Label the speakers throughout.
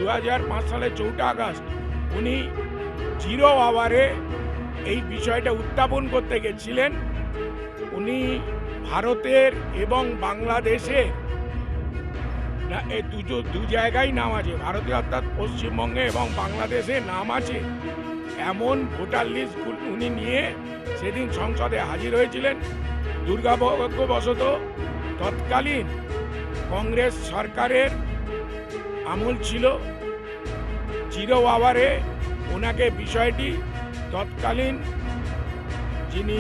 Speaker 1: 2005 সালে 4 আগস্ট উনি জিরো আওয়ারে এই বিষয়টা উত্থাপন করতে গেছিলেন। উনি ভারতের এবং বাংলাদেশের এই দু জায়গায় নাম আছে, ভারতে অর্থাৎ পশ্চিমবঙ্গে এবং বাংলাদেশে নাম আছে এমন ভোটার লিস্ট উনি নিয়ে সেদিন সংসদে হাজির হয়েছিলেন। দুর্ভাগ্যবশত তৎকালীন কংগ্রেস সরকারের আমল ছিল, জিরো আওয়ারে ওনাকে বিষয়টি তৎকালীন যিনি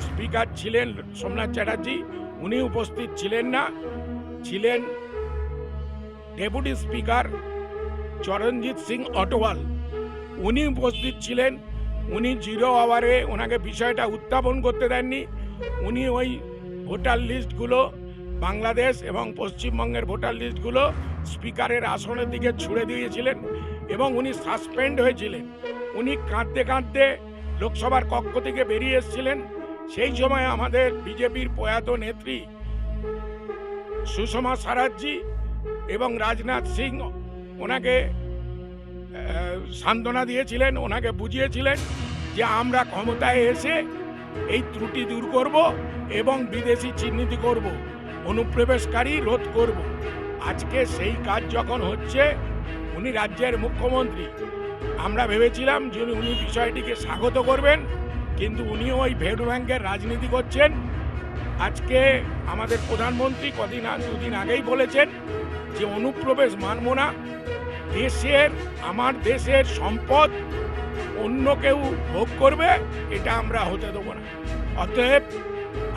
Speaker 1: স্পিকার ছিলেন সোমনাথ চ্যাটার্জি উনি উপস্থিত ছিলেন না, ছিলেন ডেপুটি স্পিকার চরণজিৎ সিং অটোয়াল, উনি উপস্থিত ছিলেন। উনি জিরো আওয়ারে ওনাকে বিষয়টা উত্থাপন করতে দেননি। উনি ওই ভোটার লিস্টগুলো বাংলাদেশ এবং পশ্চিমবঙ্গের ভোটার লিস্টগুলো স্পিকারের আসনের দিকে ছুড়ে দিয়েছিলেন এবং উনি সাসপেন্ড হয়েছিলেন। উনি কাঁদতে কাঁদতে লোকসভার কক্ষ থেকে বেরিয়ে এসেছিলেন। সেই সময় আমাদের বিজেপির প্রয়াত নেত্রী সুষমা স্বরাজজি এবং রাজনাথ সিং ওনাকে সান্ত্বনা দিয়েছিলেন, ওনাকে বুঝিয়েছিলেন যে আমরা ক্ষমতায় এসে এই ত্রুটি দূর করব এবং বিদেশি চিহ্নিত করব, অনুপ্রবেশকারী রোধ করব। আজকে সেই কাজ যখন হচ্ছে, উনি রাজ্যের মুখ্যমন্ত্রী, আমরা ভেবেছিলাম যে উনি বিষয়টিকে স্বাগত করবেন, কিন্তু উনিও ওই ভোট ব্যাংকের রাজনীতি করছেন। আজকে আমাদের প্রধানমন্ত্রী দুদিন আগেই বলেছেন যে অনুপ্রবেশ মানব না, আমার দেশের সম্পদ অন্য কেউ ভোগ করবে, এটা আমরা হতে দেবো না। অতএব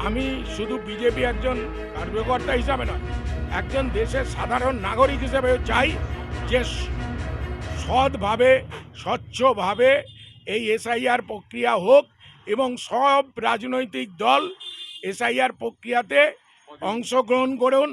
Speaker 1: আমি শুধু বিজেপি একজন কার্যকর্তা হিসাবে নয়, একজন দেশের সাধারণ নাগরিক হিসেবে চাই যে সৎভাবে স্বচ্ছভাবে এই এসআইআর প্রক্রিয়া হোক এবং সব রাজনৈতিক দল এসআইআর প্রক্রিয়াতে অংশগ্রহণ করুন।